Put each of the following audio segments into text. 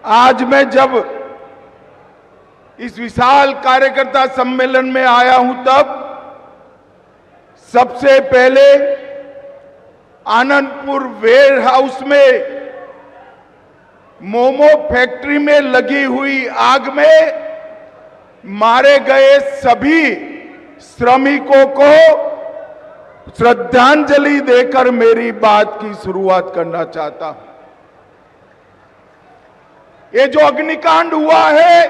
आज मैं जब इस विशाल कार्यकर्ता सम्मेलन में आया हूं तब सबसे पहले आनंदपुर वेयर हाउस में मोमो फैक्ट्री में लगी हुई आग में मारे गए सभी श्रमिकों को श्रद्धांजलि देकर मेरी बात की शुरुआत करना चाहता हूं। ये जो अग्निकांड हुआ है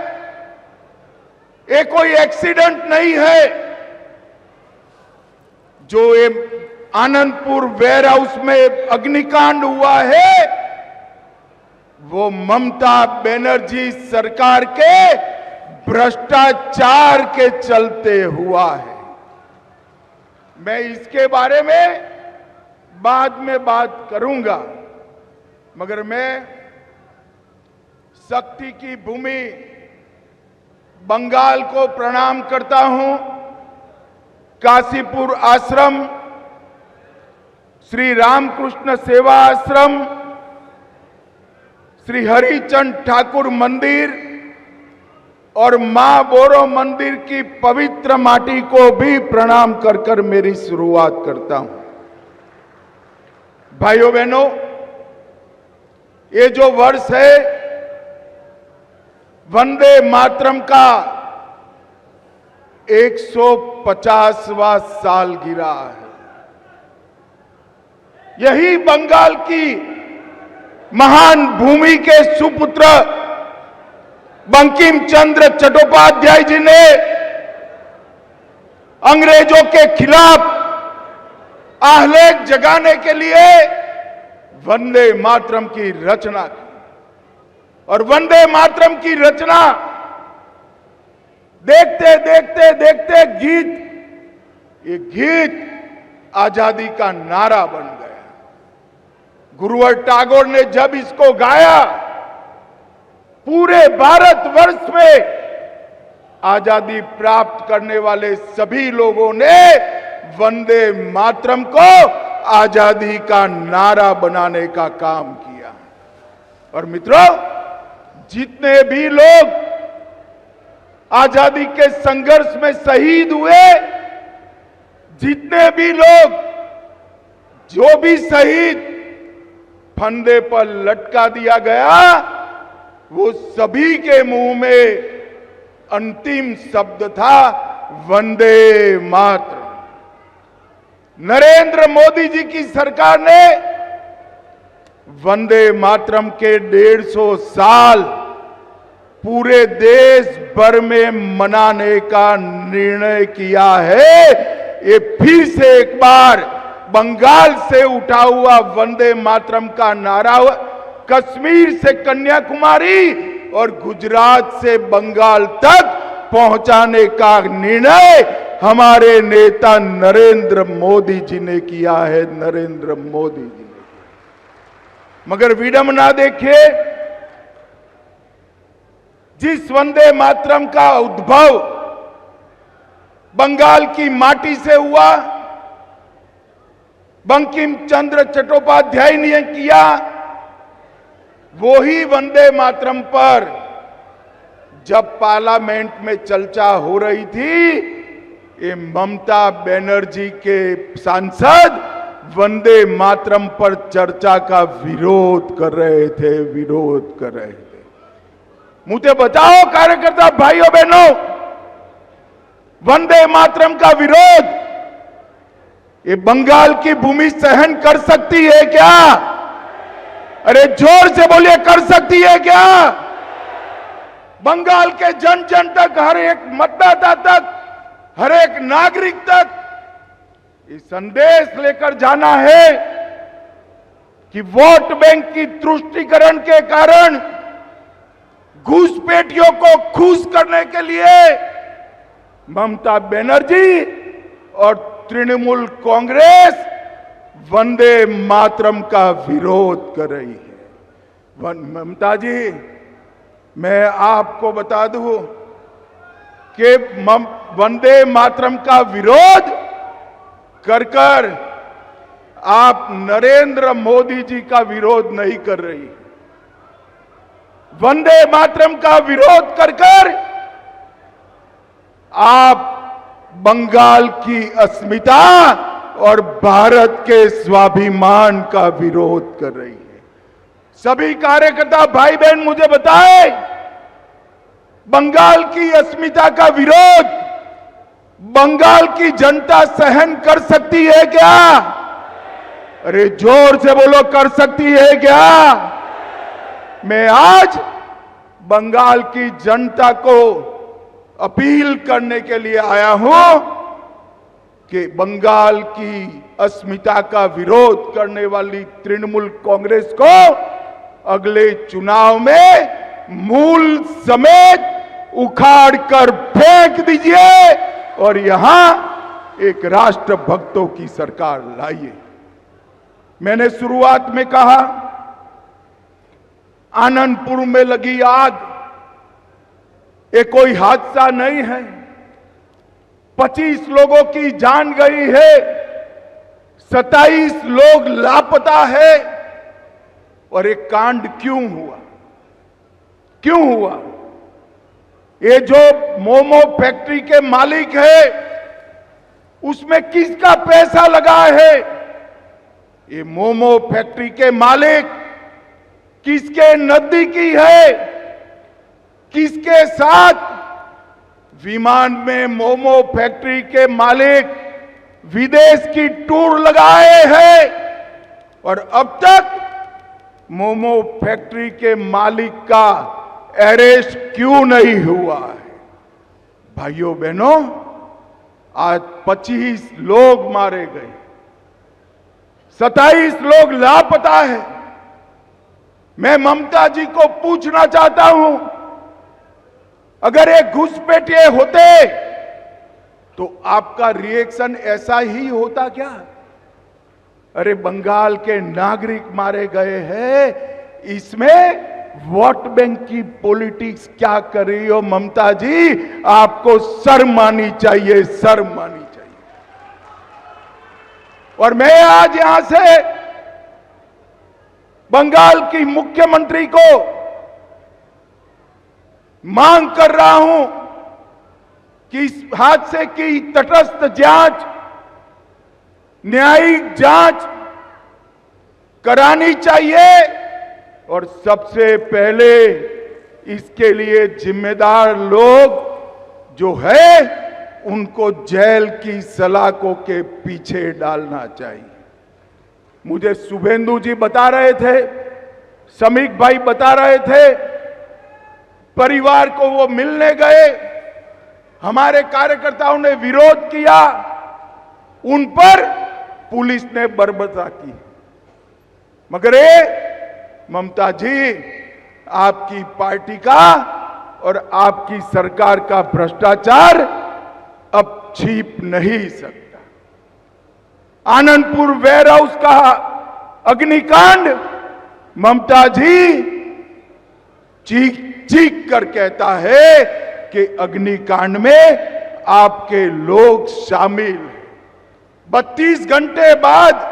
ये कोई एक्सीडेंट नहीं है। जो ये आनंदपुर वेयर हाउस में अग्निकांड हुआ है वो ममता बनर्जी सरकार के भ्रष्टाचार के चलते हुआ है। मैं इसके बारे में बाद में बात करूंगा, मगर मैं शक्ति की भूमि बंगाल को प्रणाम करता हूं। काशीपुर आश्रम, श्री रामकृष्ण सेवा आश्रम, श्री हरिचंद ठाकुर मंदिर और मां बोरो मंदिर की पवित्र माटी को भी प्रणाम कर कर मेरी शुरुआत करता हूं। भाइयों बहनों, ये जो वर्ष है वंदे मातरम का 150वां साल गिरा है। यही बंगाल की महान भूमि के सुपुत्र बंकिम चंद्र चट्टोपाध्याय जी ने अंग्रेजों के खिलाफ आहलेख जगाने के लिए वंदे मातरम की रचना की। और वंदे मातरम की रचना देखते देखते देखते ये गीत आजादी का नारा बन गया। गुरुवर टैगोर ने जब इसको गाया, पूरे भारतवर्ष में आजादी प्राप्त करने वाले सभी लोगों ने वंदे मातरम को आजादी का नारा बनाने का काम किया। और मित्रों, जितने भी लोग आजादी के संघर्ष में शहीद हुए, जितने भी लोग जो भी शहीद फंदे पर लटका दिया गया, वो सभी के मुंह में अंतिम शब्द था वंदे मातरम। नरेंद्र मोदी जी की सरकार ने वंदे मातरम के 150 साल पूरे देश भर में मनाने का निर्णय किया है। ये फिर से एक बार बंगाल से उठा हुआ वंदे मातरम का नारा कश्मीर से कन्याकुमारी और गुजरात से बंगाल तक पहुंचाने का निर्णय हमारे नेता नरेंद्र मोदी जी ने किया है। नरेंद्र मोदी जी ने। मगर विडंबना देखिए, जिस वंदे मातरम का उद्भव बंगाल की माटी से हुआ, बंकिम चंद्र चट्टोपाध्याय ने किया, वो ही वंदे मातरम पर जब पार्लियामेंट में चर्चा हो रही थी, ये ममता बनर्जी के सांसद वंदे मातरम पर चर्चा का विरोध कर रहे थे। मुझे बताओ कार्यकर्ता भाइयों बहनों, वंदे मातरम का विरोध ये बंगाल की भूमि सहन कर सकती है क्या? अरे जोर से बोलिए, कर सकती है क्या? बंगाल के जन जन तक, हर एक मतदाता तक, हर एक नागरिक तक ये संदेश लेकर जाना है कि वोट बैंक की तुष्टीकरण के कारण घुसपैठियों को खुश करने के लिए ममता बनर्जी और तृणमूल कांग्रेस वंदे मातरम का विरोध कर रही है। ममता जी, मैं आपको बता दूं कि वंदे मातरम का विरोध कर कर आप नरेंद्र मोदी जी का विरोध नहीं कर रही। वंदे मातरम का विरोध कर कर आप बंगाल की अस्मिता और भारत के स्वाभिमान का विरोध कर रही है। सभी कार्यकर्ता भाई बहन मुझे बताएं, बंगाल की अस्मिता का विरोध बंगाल की जनता सहन कर सकती है क्या? अरे जोर से बोलो, कर सकती है क्या? मैं आज बंगाल की जनता को अपील करने के लिए आया हूं कि बंगाल की अस्मिता का विरोध करने वाली तृणमूल कांग्रेस को अगले चुनाव में मूल समेत उखाड़ कर फेंक दीजिए और यहां एक राष्ट्रभक्तों की सरकार लाइए। मैंने शुरुआत में कहा, आनंदपुर में लगी आग ये कोई हादसा नहीं है। 25 लोगों की जान गई है, 27 लोग लापता है। और एक कांड क्यों हुआ? क्यों हुआ? ये जो मोमो फैक्ट्री के मालिक है, उसमें किसका पैसा लगा है? ये मोमो फैक्ट्री के मालिक किसके नजदीकी है? किसके साथ विमान में मोमो फैक्ट्री के मालिक विदेश की टूर लगाए हैं और अब तक मोमो फैक्ट्री के मालिक का अरेस्ट क्यों नहीं हुआ है? भाइयों बहनों, आज 25 लोग मारे गए, 27 लोग लापता है। मैं ममता जी को पूछना चाहता हूं, अगर ये घुसपैठिए होते तो आपका रिएक्शन ऐसा ही होता क्या? अरे बंगाल के नागरिक मारे गए हैं, इसमें वोट बैंक की पॉलिटिक्स क्या कर रही हो ममता जी? आपको शर्म आनी चाहिए, शर्म आनी चाहिए। और मैं आज यहां से बंगाल की मुख्यमंत्री को मांग कर रहा हूं कि इस हादसे की तटस्थ जांच, न्यायिक जांच करानी चाहिए और सबसे पहले इसके लिए जिम्मेदार लोग जो है उनको जेल की सलाखों के पीछे डालना चाहिए। मुझे शुभेंदु जी बता रहे थे, समीक भाई बता रहे थे, परिवार को वो मिलने गए, हमारे कार्यकर्ताओं ने विरोध किया, उन पर पुलिस ने बर्बरता की। मगर ये ममता जी, आपकी पार्टी का और आपकी सरकार का भ्रष्टाचार अब छिप नहीं सकता। आनंदपुर वेयर हाउस का अग्निकांड ममता जी चीख चीख कर कहता है कि अग्निकांड में आपके लोग शामिल हैं। 32 घंटे बाद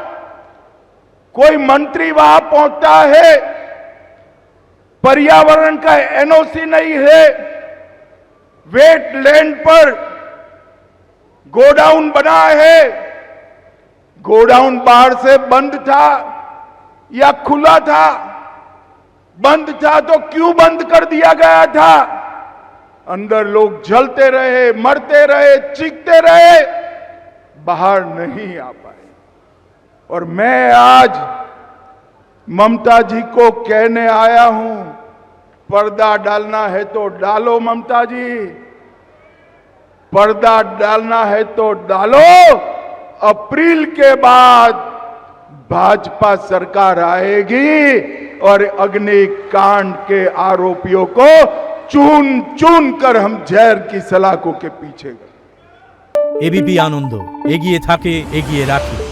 कोई मंत्री वहां पहुंचता है, पर्यावरण का एनओसी नहीं है, वेटलैंड पर गोडाउन बना है, गोडाउन बाहर से बंद था या खुला था? बंद था तो क्यों बंद कर दिया गया था? अंदर लोग जलते रहे, मरते रहे, चीखते रहे, बाहर नहीं आ पाए। और मैं आज ममता जी को कहने आया हूं, पर्दा डालना है तो डालो ममता जी, पर्दा डालना है तो डालो। अप्रैल के बाद भाजपा सरकार आएगी और अग्निकांड के आरोपियों को चुन चुन कर हम जहर की सलाखों के पीछे गए। एबीपी आनंद एगिए थाके एगिए राखे।